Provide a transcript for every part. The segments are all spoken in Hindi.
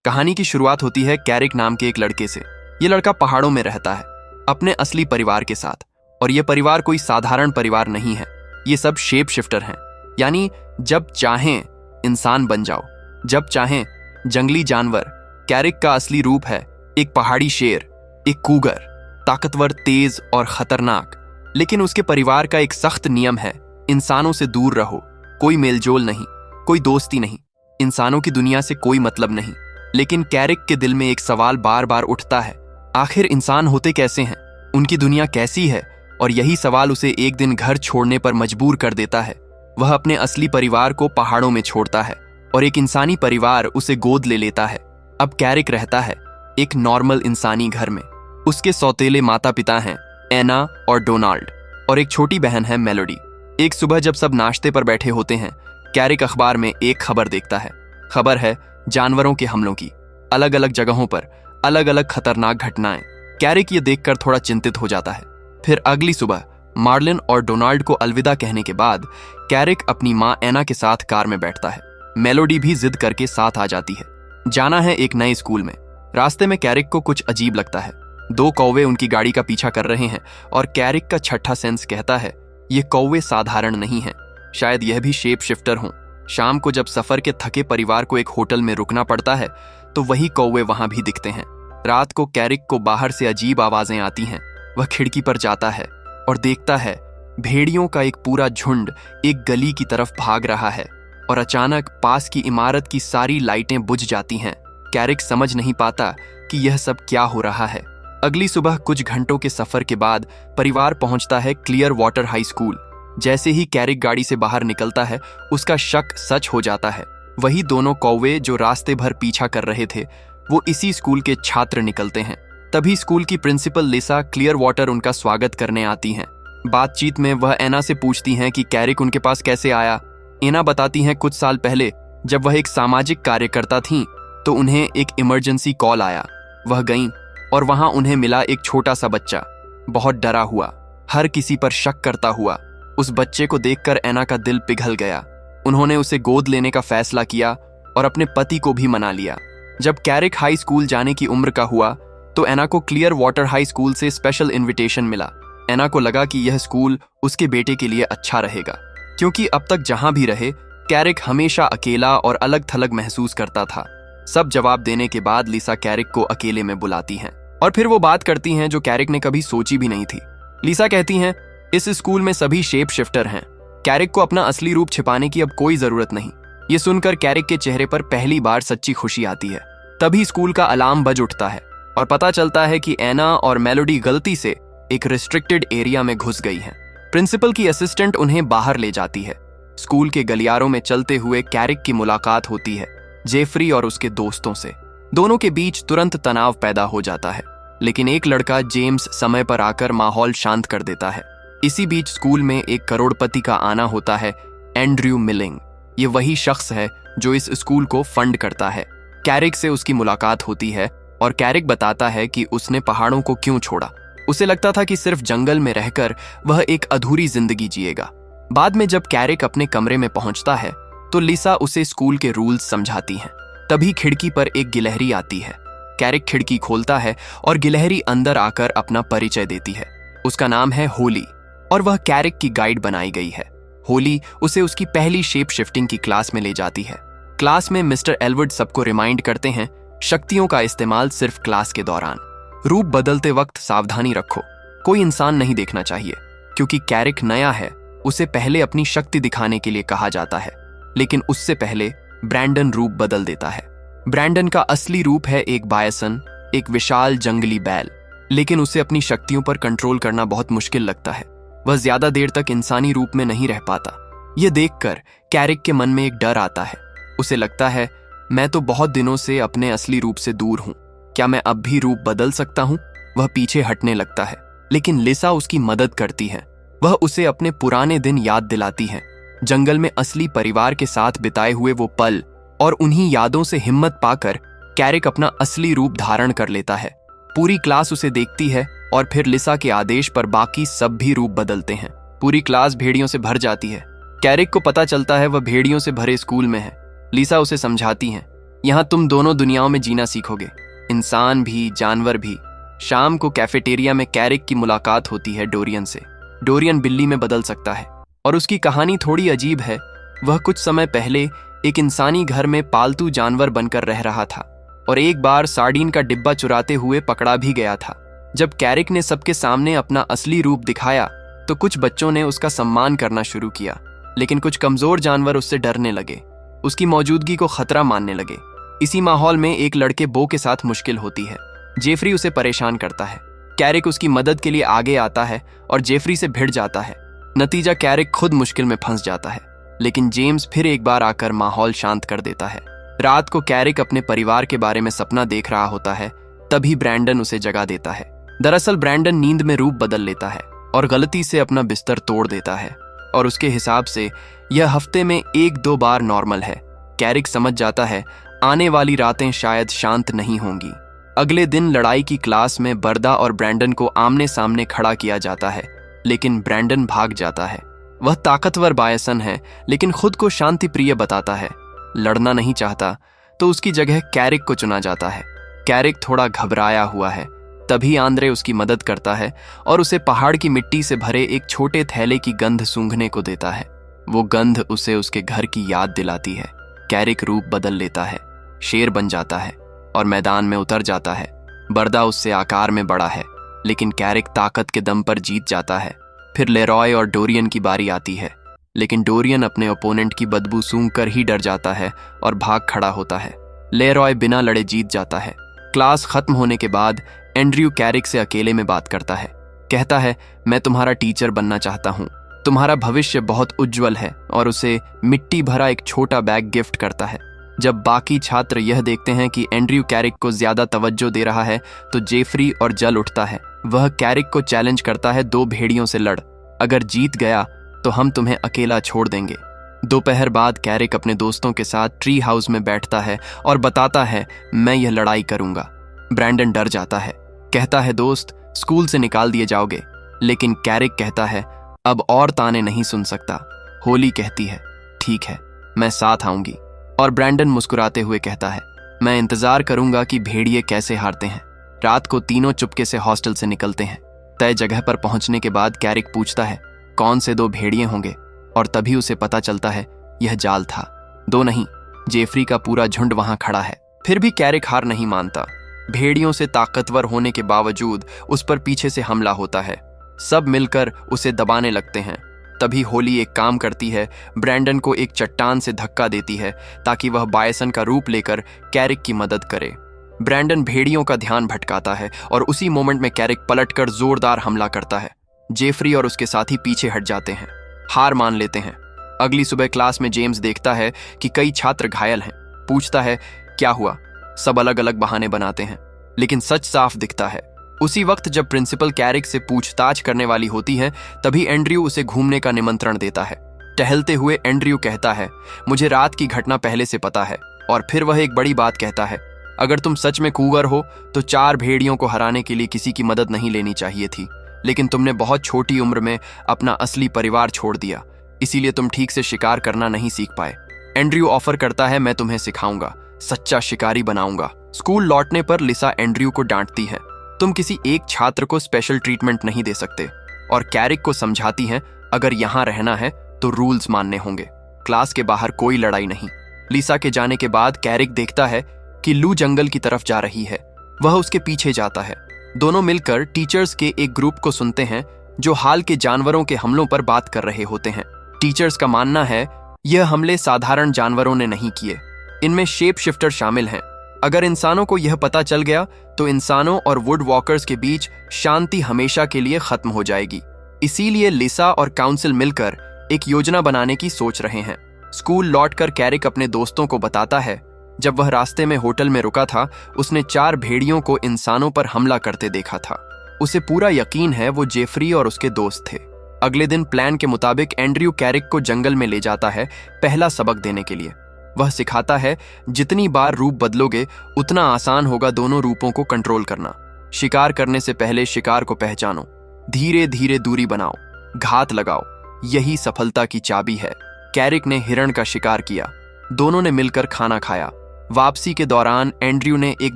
कहानी की शुरुआत होती है कैरिक नाम के एक लड़के से। ये लड़का पहाड़ों में रहता है अपने असली परिवार के साथ, और ये परिवार कोई साधारण परिवार नहीं है। ये सब शेप शिफ्टर हैं, यानी जब चाहें इंसान बन जाओ, जब चाहें जंगली जानवर। कैरिक का असली रूप है एक पहाड़ी शेर, एक कूगर, ताकतवर, तेज और खतरनाक। लेकिन उसके परिवार का एक सख्त नियम है, इंसानों से दूर रहो, कोई मेलजोल नहीं, कोई दोस्ती नहीं, इंसानों की दुनिया से कोई मतलब नहीं। लेकिन कैरिक के दिल में एक सवाल बार बार उठता है, आखिर इंसान होते कैसे हैं, उनकी दुनिया कैसी है? और यही सवाल उसे एक दिन घर छोड़ने पर मजबूर कर देता है। वह अपने असली परिवार को पहाड़ों में छोड़ता है और एक इंसानी परिवार उसे गोद ले लेता है। अब कैरिक रहता है एक नॉर्मल इंसानी घर में। उसके सौतेले माता पिता हैं एना और डोनाल्ड, और एक छोटी बहन है मेलोडी। एक सुबह जब सब नाश्ते पर बैठे होते हैं, कैरिक अखबार में एक खबर देखता है। खबर है जानवरों के हमलों की, अलग अलग जगहों पर अलग अलग खतरनाक घटनाएं। कैरिक ये देखकर थोड़ा चिंतित हो जाता है। फिर अगली सुबह मार्लिन और डोनाल्ड को अलविदा कहने के बाद कैरिक अपनी माँ एना के साथ कार में बैठता है। मेलोडी भी जिद करके साथ आ जाती है। जाना है एक नए स्कूल में। रास्ते में कैरिक को कुछ अजीब लगता है। 2 कौवे उनकी गाड़ी का पीछा कर रहे हैं और कैरिक का छठा सेंस कहता है ये कौवे साधारण नहीं हैं, शायद यह भी शेप शिफ्टर हों। शाम को जब सफर के थके परिवार को एक होटल में रुकना पड़ता है तो वही कौवे वहां भी दिखते हैं। रात को कैरिक को बाहर से अजीब आवाजें आती हैं। वह खिड़की पर जाता है और देखता है भेड़ियों का एक पूरा झुंड एक गली की तरफ भाग रहा है, और अचानक पास की इमारत की सारी लाइटें बुझ जाती हैं। कैरिक समझ नहीं पाता कि यह सब क्या हो रहा है। अगली सुबह कुछ घंटों के सफर के बाद परिवार पहुंचता है क्लियर वाटर हाई स्कूल। जैसे ही कैरिक गाड़ी से बाहर निकलता है, उसका शक सच हो जाता है। वही दोनों कौवे जो रास्ते भर पीछा कर रहे थे, वो इसी स्कूल के छात्र निकलते हैं। तभी स्कूल की प्रिंसिपल लिसा क्लियर वाटर उनका स्वागत करने आती हैं। बातचीत में वह एना से पूछती हैं कि कैरिक उनके पास कैसे आया। एना बताती हैं कुछ साल पहले जब वह एक सामाजिक कार्यकर्ता थीं तो उन्हें एक इमरजेंसी कॉल आया। वह गईं और वहां उन्हें मिला एक छोटा सा बच्चा, बहुत डरा हुआ, हर किसी पर शक करता हुआ। उस बच्चे को देखकर एना का दिल पिघल गया। उन्होंने उसे गोद लेने का फैसला किया और अपने पति को भी मना लिया। जब कैरिक हाई स्कूल जाने की उम्र का हुआ तो एना को क्लियर वाटर हाई स्कूल से स्पेशल इनविटेशन मिला। एना को लगा कि यह स्कूल उसके बेटे के लिए अच्छा रहेगा, क्योंकि अब तक जहां भी रहे कैरिक हमेशा अकेला और अलग थलग महसूस करता था। सब जवाब देने के बाद लिसा कैरिक को अकेले में बुलाती हैं और फिर वो बात करती हैं जो कैरिक ने कभी सोची भी नहीं थी। लिसा कहती हैं इस स्कूल में सभी शेप शिफ्टर हैं, कैरिक को अपना असली रूप छिपाने की अब कोई जरूरत नहीं। ये सुनकर कैरिक के चेहरे पर पहली बार सच्ची खुशी आती है। तभी स्कूल का अलार्म बज उठता है और पता चलता है कि एना और मेलोडी गलती से एक रिस्ट्रिक्टेड एरिया में घुस गई हैं। प्रिंसिपल की असिस्टेंट उन्हें बाहर ले जाती है। स्कूल के गलियारों में चलते हुए कैरिक की मुलाकात होती है जेफरी और उसके दोस्तों से। दोनों के बीच तुरंत तनाव पैदा हो जाता है, लेकिन एक लड़का जेम्स समय पर आकर माहौल शांत कर देता है। इसी बीच स्कूल में एक करोड़पति का आना होता है, एंड्रयू मिलिंग। ये वही शख्स है जो इस स्कूल को फंड करता है। कैरिक से उसकी मुलाकात होती है और कैरिक बताता है कि उसने पहाड़ों को क्यों छोड़ा। उसे लगता था कि सिर्फ जंगल में रहकर वह एक अधूरी जिंदगी जिएगा। बाद में जब कैरिक अपने कमरे में पहुंचता है तो लिसा उसे स्कूल के रूल्स समझाती हैं। तभी खिड़की पर एक गिलहरी आती है। कैरिक खिड़की खोलता है और गिलहरी अंदर आकर अपना परिचय देती है। उसका नाम है होली और वह कैरिक की गाइड बनाई गई है। होली उसे उसकी पहली शेप शिफ्टिंग की क्लास में ले जाती है। क्लास में मिस्टर एलवुड सबको रिमाइंड करते हैं शक्तियों का इस्तेमाल सिर्फ क्लास के दौरान। रूप बदलते वक्त सावधानी रखो, कोई इंसान नहीं देखना चाहिए, क्योंकि कैरिक नया है। उसे पहले अपनी शक्ति दिखाने के लिए कहा जाता है, लेकिन उससे पहले ब्रैंडन रूप बदल देता है। ब्रैंडन का असली रूप है एक बायसन, एक विशाल जंगली बैल, लेकिन उसे अपनी शक्तियों पर कंट्रोल करना बहुत मुश्किल लगता है। वह ज्यादा देर तक इंसानी रूप में नहीं रह पाता। यह देखकर कैरिक के मन में एक डर आता है। उसे लगता है मैं तो बहुत दिनों से अपने असली रूप से दूर हूं, क्या मैं अब भी रूप बदल सकता हूं? वह पीछे हटने लगता है, लेकिन लिसा उसकी मदद करती है। वह उसे अपने पुराने दिन याद दिलाती है, जंगल में असली परिवार के साथ बिताए हुए वो पल, और उन्हीं यादों से हिम्मत पाकर कैरिक अपना असली रूप धारण कर लेता है। पूरी क्लास उसे देखती है और फिर लिसा के आदेश पर बाकी सब भी रूप बदलते हैं। पूरी क्लास भेड़ियों से भर जाती है। कैरिक को पता चलता है वह भेड़ियों से भरे स्कूल में है। लिसा उसे समझाती हैं यहाँ तुम दोनों दुनियाओं में जीना सीखोगे, इंसान भी जानवर भी। शाम को कैफेटेरिया में कैरिक की मुलाकात होती है डोरियन से। डोरियन बिल्ली में बदल सकता है और उसकी कहानी थोड़ी अजीब है। वह कुछ समय पहले एक इंसानी घर में पालतू जानवर बनकर रह रहा था और एक बार सार्डीन का डिब्बा चुराते हुए पकड़ा भी गया था। जब कैरिक ने सबके सामने अपना असली रूप दिखाया तो कुछ बच्चों ने उसका सम्मान करना शुरू किया, लेकिन कुछ कमजोर जानवर उससे डरने लगे, उसकी मौजूदगी को खतरा मानने लगे। इसी माहौल में एक लड़के बो के साथ मुश्किल होती है। जेफरी उसे परेशान करता है। कैरिक उसकी मदद के लिए आगे आता है और जेफरी से भिड़ जाता है। नतीजा कैरिक खुद मुश्किल में फंस जाता है, लेकिन जेम्स फिर एक बार आकर माहौल शांत कर देता है। रात को कैरिक अपने परिवार के बारे में सपना देख रहा होता है, तभी ब्रैंडन उसे जगा देता है। दरअसल ब्रैंडन नींद में रूप बदल लेता है और गलती से अपना बिस्तर तोड़ देता है और उसके हिसाब से यह हफ्ते में 1-2 बार नॉर्मल है। कैरिक समझ जाता है आने वाली रातें शायद शांत नहीं होंगी। अगले दिन लड़ाई की क्लास में बर्दा और ब्रैंडन को आमने सामने खड़ा किया जाता है, लेकिन ब्रैंडन भाग जाता है। वह ताकतवर बायसन है, लेकिन खुद को शांति प्रिय बताता है। लड़ना नहीं चाहता, तो उसकी जगह कैरिक को चुना जाता है। कैरिक थोड़ा घबराया हुआ है, तभी आंद्रे उसकी मदद करता है और उसे पहाड़ की मिट्टी से भरे एक छोटे थैले की गंध सूंघने को देता है। वो गंध उसे उसके घर की याद दिलाती है। कैरिक रूप बदल लेता है, शेर बन जाता है और मैदान में उतर जाता है। बर्दा उससे आकार में बड़ा है, लेकिन कैरिक ताकत के दम पर जीत जाता है। फिर लेरॉय और डोरियन की बारी आती है, लेकिन डोरियन अपने ओपोनेंट की बदबू सूंघकर ही डर जाता है और भाग खड़ा होता है। लेरॉय बिना लड़े जीत जाता है। क्लास खत्म होने के बाद एंड्रयू कैरिक से अकेले में बात करता है। कहता है, मैं तुम्हारा टीचर बनना चाहता हूँ, तुम्हारा भविष्य बहुत उज्जवल है, और उसे मिट्टी भरा एक छोटा बैग गिफ्ट करता है। जब बाकी छात्र यह देखते हैं कि एंड्रयू कैरिक को ज्यादा तवज्जो दे रहा है तो जेफरी और जल उठता है। वह कैरिक को चैलेंज करता है, 2 भेड़ियों से लड़, अगर जीत गया तो हम तुम्हें अकेला छोड़ देंगे। दोपहर बाद कैरिक अपने दोस्तों के साथ ट्री हाउस में बैठता है और बताता है, मैं यह लड़ाई करूंगा। ब्रैंडन डर जाता है, कहता है, दोस्त स्कूल से निकाल दिए जाओगे। लेकिन कैरिक कहता है, अब और ताने नहीं सुन सकता। होली कहती है, ठीक है, मैं साथ आऊंगी। और ब्रैंडन मुस्कुराते हुए कहता है, मैं इंतजार करूंगा कि भेड़िए कैसे हारते हैं। रात को तीनों चुपके से हॉस्टल से निकलते हैं। तय जगह पर पहुंचने के बाद कैरिक पूछता है, कौन से 2 भेड़िए होंगे, और तभी उसे पता चलता है यह जाल था। 2 नहीं, जेफरी का पूरा झुंड वहां खड़ा है। फिर भी कैरिक हार नहीं मानता। भेड़ियों से ताकतवर होने के बावजूद उस पर पीछे से हमला होता है। सब मिलकर उसे दबाने लगते हैं। तभी होली एक काम करती है, ब्रैंडन को एक चट्टान से धक्का देती है ताकि वह बायसन का रूप लेकर कैरिक की मदद करे। ब्रैंडन भेड़ियों का ध्यान भटकाता है और उसी मोमेंट में कैरिक पलटकर जोरदार हमला करता है। जेफरी और उसके साथी पीछे हट जाते हैं, हार मान लेते हैं। अगली सुबह क्लास में जेम्स देखता है कि कई छात्र घायल हैं। पूछता है, क्या हुआ? सब अलग अलग बहाने बनाते हैं, लेकिन सच साफ दिखता है। उसी वक्त जब प्रिंसिपल कैरिक से पूछताछ करने वाली होती है, तभी एंड्रयू उसे घूमने का निमंत्रण देता है। टहलते हुए एंड्रयू कहता है, मुझे रात की घटना पहले से पता है। और फिर वह एक बड़ी बात कहता है, अगर तुम सच में कूगर हो तो 4 भेड़ियों को हराने के लिए किसी की मदद नहीं लेनी चाहिए थी, लेकिन तुमने बहुत छोटी उम्र में अपना असली परिवार छोड़ दिया, इसीलिए तुम ठीक से शिकार करना नहीं सीख पाए। एंड्रयू ऑफर करता है, मैं तुम्हें सिखाऊंगा, सच्चा शिकारी बनाऊंगा। स्कूल लौटने पर लिसा एंड्रयू को डांटती है, तुम किसी एक छात्र को स्पेशल ट्रीटमेंट नहीं दे सकते, और कैरिक को समझाती हैं, अगर यहां रहना है तो रूल्स मानने होंगे। क्लास के बाहर कोई लड़ाई नहीं। लिसा के जाने के बाद कैरिक देखता है कि लू जंगल की तरफ जा रही है। वह उसके पीछे जाता है। दोनों मिलकर टीचर्स के एक ग्रुप को सुनते हैं जो हाल के जानवरों के हमलों पर बात कर रहे होते हैं। टीचर्स का मानना है यह हमले साधारण जानवरों ने नहीं किए, इनमें शेप शिफ्टर शामिल हैं। अगर इंसानों को यह पता चल गया तो इंसानों और वुड वॉकर्स के बीच शांति हमेशा के लिए खत्म हो जाएगी। इसीलिए लिसा और काउंसिल मिलकर एक योजना बनाने की सोच रहे हैं। स्कूल लौटकर कैरिक अपने दोस्तों को बताता है, जब वह रास्ते में होटल में रुका था उसने 4 भेड़ियों को इंसानों पर हमला करते देखा था। उसे पूरा यकीन है वो जेफरी और उसके दोस्त थे। अगले दिन प्लान के मुताबिक एंड्रयू कैरिक को जंगल में ले जाता है पहला सबक देने के लिए। वह सिखाता है, जितनी बार रूप बदलोगे उतना आसान होगा दोनों रूपों को कंट्रोल करना। शिकार करने से पहले शिकार को पहचानो, धीरे धीरे दूरी बनाओ, घात लगाओ, यही सफलता की चाबी है। कैरिक ने हिरण का शिकार किया, दोनों ने मिलकर खाना खाया। वापसी के दौरान एंड्रयू ने एक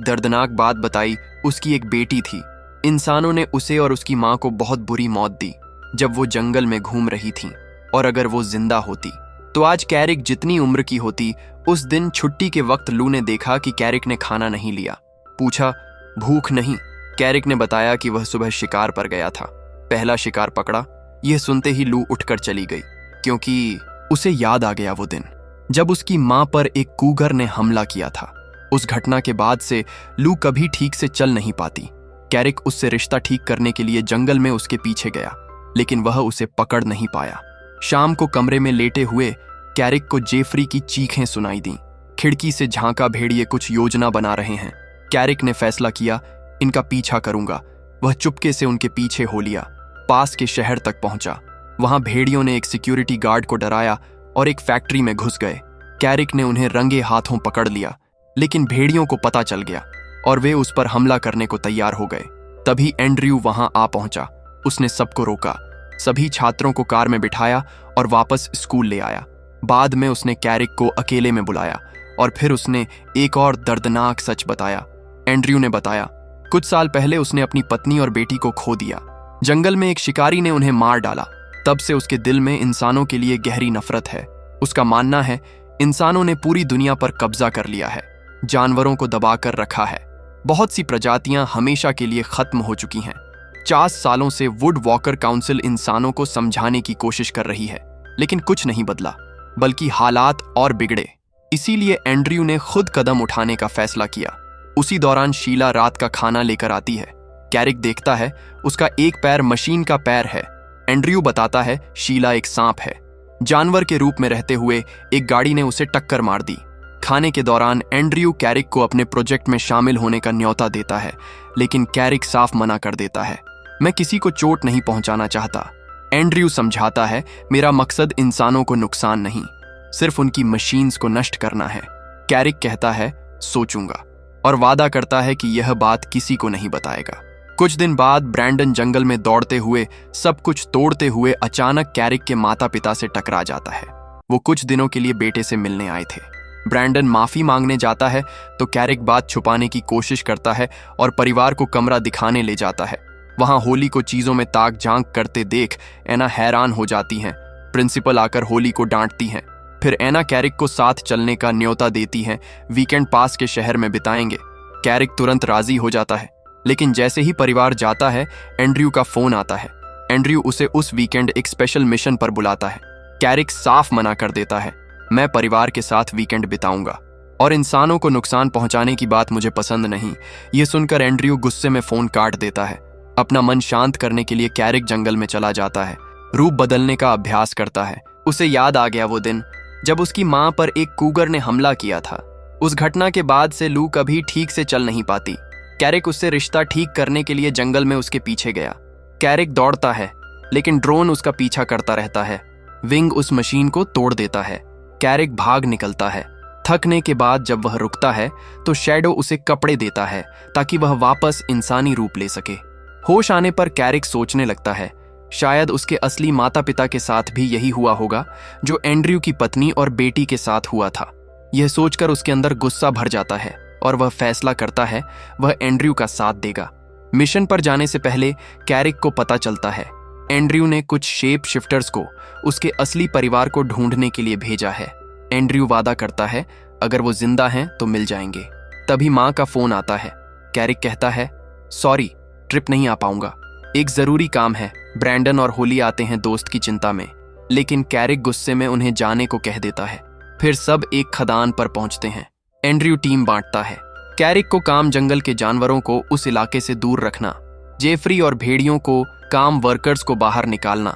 दर्दनाक बात बताई। उसकी एक बेटी थी। इंसानों ने उसे और उसकी माँ को बहुत बुरी मौत दी जब वो जंगल में घूम रही थीं, और अगर वो जिंदा होती तो आज कैरिक जितनी उम्र की होती। उस दिन छुट्टी के वक्त लू ने देखा कि कैरिक ने खाना नहीं लिया। पूछा, भूख नहीं? कैरिक ने बताया कि वह सुबह शिकार पर गया था, पहला शिकार पकड़ा। यह सुनते ही लू उठकर चली गई, क्योंकि उसे याद आ गया वो दिन जब उसकी मां पर एक कूगर ने हमला किया था। उस घटना के बाद से लू कभी ठीक से चल नहीं पाती। कैरिक उससे रिश्ता ठीक करने के लिए जंगल में उसके पीछे गया, लेकिन वह उसे पकड़ नहीं पाया। शाम को कमरे में लेटे हुए कैरिक को जेफरी की चीखें सुनाई दी। खिड़की से झांका भेड़िए कुछ योजना बना रहे हैं। कैरिक ने फैसला किया, इनका पीछा करूंगा। वह चुपके से उनके पीछे हो लिया। पास के शहर तक पहुंचा। वहां भेड़ियों ने एक सिक्योरिटी गार्ड को डराया और एक फैक्ट्री में घुस गए। कैरिक ने उन्हें रंगे हाथों पकड़ लिया, लेकिन भेड़ियों को पता चल गया और वे उस पर हमला करने को तैयार हो गए। तभी एंड्रयू वहां आ पहुंचा। उसने सबको रोका, सभी छात्रों को कार में बिठाया और वापस स्कूल ले आया। बाद में उसने कैरिक को अकेले में बुलाया और फिर उसने एक और दर्दनाक सच बताया। एंड्रयू ने बताया, कुछ साल पहले उसने अपनी पत्नी और बेटी को खो दिया। जंगल में एक शिकारी ने उन्हें मार डाला। तब से उसके दिल में इंसानों के लिए गहरी नफरत है। उसका मानना है इंसानों ने पूरी दुनिया पर कब्जा कर लिया है, जानवरों को दबाकर रखा है। बहुत सी प्रजातियां हमेशा के लिए खत्म हो चुकी हैं। 50 सालों से वुड वॉकर काउंसिल इंसानों को समझाने की कोशिश कर रही है, लेकिन कुछ नहीं बदला, बल्कि हालात और बिगड़े। इसीलिए एंड्रयू ने खुद कदम उठाने का फैसला किया। उसी दौरान शीला रात का खाना लेकर आती है। कैरिक देखता है उसका एक पैर मशीन का पैर है। एंड्रयू बताता है शीला एक सांप है। जानवर के रूप में रहते हुए एक गाड़ी ने उसे टक्कर मार दी। खाने के दौरान एंड्रयू कैरिक को अपने प्रोजेक्ट में शामिल होने का न्योता देता है, लेकिन कैरिक साफ मना कर देता है। मैं किसी को चोट नहीं पहुंचाना चाहता। एंड्रयू समझाता है, मेरा मकसद इंसानों को नुकसान नहीं, सिर्फ उनकी मशीन्स को नष्ट करना है। कैरिक कहता है, सोचूंगा, और वादा करता है कि यह बात किसी को नहीं बताएगा। कुछ दिन बाद ब्रैंडन जंगल में दौड़ते हुए सब कुछ तोड़ते हुए अचानक कैरिक के माता पिता से टकरा जाता है। वो कुछ दिनों के लिए बेटे से मिलने आए थे। ब्रैंडन माफी मांगने जाता है तो कैरिक बात छुपाने की कोशिश करता है और परिवार को कमरा दिखाने ले जाता है। वहां होली को चीजों में ताक झांक करते देख एना हैरान हो जाती हैं। प्रिंसिपल आकर होली को डांटती हैं। फिर एना कैरिक को साथ चलने का न्योता देती हैं। वीकेंड पास के शहर में बिताएंगे। कैरिक तुरंत राजी हो जाता है, लेकिन जैसे ही परिवार जाता है एंड्रयू का फोन आता है। एंड्रयू उसे उस वीकेंड एक स्पेशल मिशन पर बुलाता है। कैरिक साफ मना कर देता है, मैं परिवार के साथ वीकेंड बिताऊंगा और इंसानों को नुकसान पहुंचाने की बात मुझे पसंद नहीं। यह सुनकर एंड्रयू गुस्से में फोन काट देता है। अपना मन शांत करने के लिए कैरिक जंगल में चला जाता है। रूप बदलने का अभ्यास करता है। उसे याद आ गया वो दिन जब उसकी मां पर एक कूगर ने हमला किया था। उस घटना के बाद से लू कभी ठीक से चल नहीं पाती। कैरिक उससे रिश्ता ठीक करने के लिए जंगल में उसके पीछे गया। कैरिक दौड़ता है, लेकिन ड्रोन उसका पीछा करता रहता है। विंग उस मशीन को तोड़ देता है। कैरिक भाग निकलता है। थकने के बाद जब वह रुकता है तो शैडो उसे कपड़े देता है ताकि वह वापस इंसानी रूप ले सके। होश आने पर कैरिक सोचने लगता है, शायद उसके असली माता पिता के साथ भी यही हुआ होगा जो एंड्रयू की पत्नी और बेटी के साथ हुआ था। यह सोचकर उसके अंदर गुस्सा भर जाता है और वह फैसला करता है वह एंड्रयू का साथ देगा। मिशन पर जाने से पहले कैरिक को पता चलता है एंड्रयू ने कुछ शेप शिफ्टर्स को उसके असली परिवार को ढूंढने के लिए भेजा है। एंड्रयू वादा करता है अगर वो जिंदा हैं तो मिल जाएंगे। तभी मां का फोन आता है। कैरिक कहता है, सॉरी, ट्रिप नहीं आ पाऊंगा, एक जरूरी काम है। ब्रैंडन और होली आते हैं दोस्त की चिंता में, लेकिन कैरिक गुस्से में उन्हें जाने को कह देता है। फिर सब एक खदान पर पहुंचते हैं। एंड्रयू टीम बांटता है। कैरिक को काम जंगल के जानवरों को उस इलाके से दूर रखना, जेफरी और भेड़ियों को काम वर्कर्स को बाहर निकालना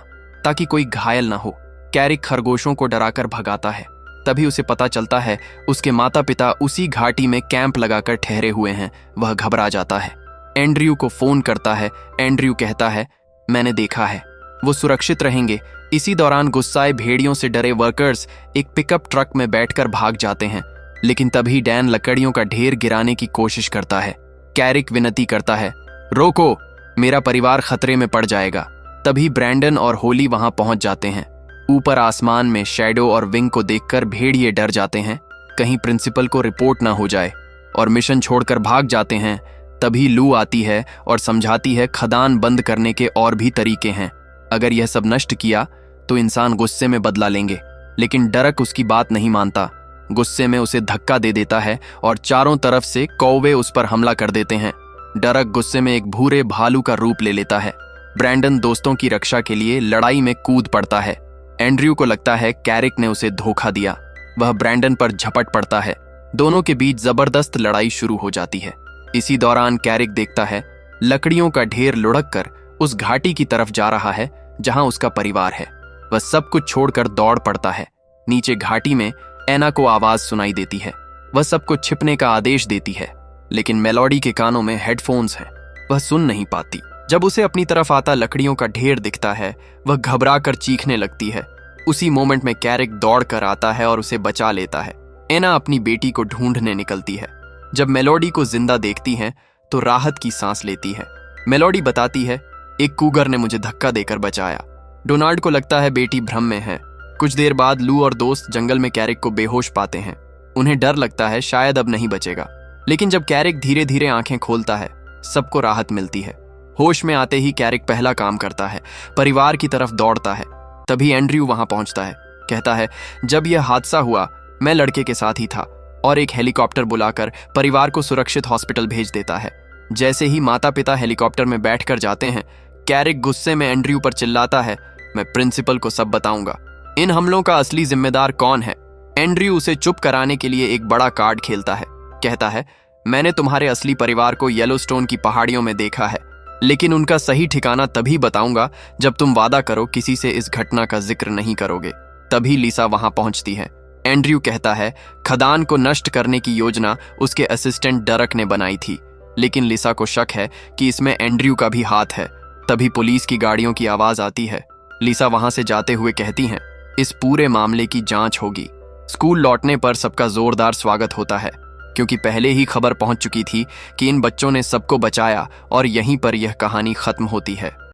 ताकि कोई घायल ना हो। कैरिक खरगोशों को डराकर भगाता है। तभी उसे पता चलता है उसके माता पिता उसी घाटी में कैंप लगाकर ठहरे हुए हैं। वह घबरा जाता है। एंड्रयू को फोन करता है। एंड्रयू कहता है, मैंने देखा है, वो सुरक्षित रहेंगे। इसी दौरान गुस्साए भेड़ियों से डरे वर्कर्स एक पिकअप ट्रक में बैठकर भाग जाते हैं, लेकिन तभी डैन लकड़ियों का ढेर गिराने की कोशिश करता है। कैरिक विनती करता है, रोको, मेरा परिवार खतरे में पड़ जाएगा। तभी ब्रैंडन और होली वहां पहुंच जाते हैं। ऊपर आसमान में शैडो और विंग को देखकर भेड़िए डर जाते हैं। कहीं प्रिंसिपल को रिपोर्ट ना हो जाए, और मिशन छोड़कर भाग जाते हैं। तभी लू आती है और समझाती है खदान बंद करने के और भी तरीके हैं। अगर यह सब नष्ट किया तो इंसान गुस्से में बदला लेंगे, लेकिन डरक उसकी बात नहीं मानता। गुस्से में उसे धक्का दे देता है और चारों तरफ से कौवे उस पर हमला कर देते हैं। डरक गुस्से में एक भूरे भालू का रूप ले लेता है। ब्रैंडन दोस्तों की रक्षा के लिए लड़ाई में कूद पड़ता है। एंड्रयू को लगता है कैरिक ने उसे धोखा दिया। वह ब्रैंडन पर झपट पड़ता है। दोनों के बीच जबरदस्त लड़ाई शुरू हो जाती है। इसी दौरान कैरिक देखता है लकड़ियों का ढेर लुढ़क कर उस घाटी की तरफ जा रहा है जहां उसका परिवार है। वह सब कुछ छोड़कर दौड़ पड़ता है। नीचे घाटी में एना को आवाज सुनाई देती है। वह सबको छिपने का आदेश देती है, लेकिन मेलोडी के कानों में हेडफोन्स हैं। वह सुन नहीं पाती। जब उसे अपनी तरफ आता लकड़ियों का ढेर दिखता है, वह घबरा कर चीखने लगती है। उसी मोमेंट में कैरिक दौड़ कर आता है और उसे बचा लेता है। एना अपनी बेटी को ढूंढने निकलती है। जब मेलोडी को जिंदा देखती है तो राहत की सांस लेती है। मेलोडी बताती है, एक कूगर ने मुझे धक्का देकर बचाया। डोनाल्ड को लगता है बेटी भ्रम में है। कुछ देर बाद लू और दोस्त जंगल में कैरिक को बेहोश पाते हैं। उन्हें डर लगता है शायद अब नहीं बचेगा, लेकिन जब कैरिक धीरे धीरे आंखें खोलता है, सबको राहत मिलती है। होश में आते ही कैरिक पहला काम करता है, परिवार की तरफ दौड़ता है। तभी एंड्रयू वहां पहुंचता है। कहता है, जब यह हादसा हुआ मैं लड़के के साथ ही था, और एक हेलीकॉप्टर बुलाकर परिवार को सुरक्षित हॉस्पिटल भेज देता है। जैसे ही माता पिता हेलीकॉप्टर में बैठकर जाते हैं, कैरिक गुस्से में एंड्रयू पर चिल्लाता है, मैं प्रिंसिपल को सब बताऊंगा। इन हमलों का असली जिम्मेदार कौन है? एंड्रयू उसे चुप कराने के लिए एक बड़ा कार्ड खेलता है। कहता है, मैंने तुम्हारे असली परिवार को येलोस्टोन की पहाड़ियों में देखा है, लेकिन उनका सही ठिकाना तभी बताऊंगा जब तुम वादा करो किसी से इस घटना का जिक्र नहीं करोगे। तभी लिसा वहां पहुंचती है। एंड्रयू कहता है, खदान को नष्ट करने की योजना उसके असिस्टेंट डरक ने बनाई थी, लेकिन लिसा को शक है कि इसमें एंड्रयू का भी हाथ है। तभी पुलिस की गाड़ियों की आवाज आती है। लिसा वहां से जाते हुए कहती हैं, इस पूरे मामले की जांच होगी। स्कूल लौटने पर सबका जोरदार स्वागत होता है, क्योंकि पहले ही खबर पहुंच चुकी थी कि इन बच्चों ने सबको बचाया, और यहीं पर यह कहानी खत्म होती है।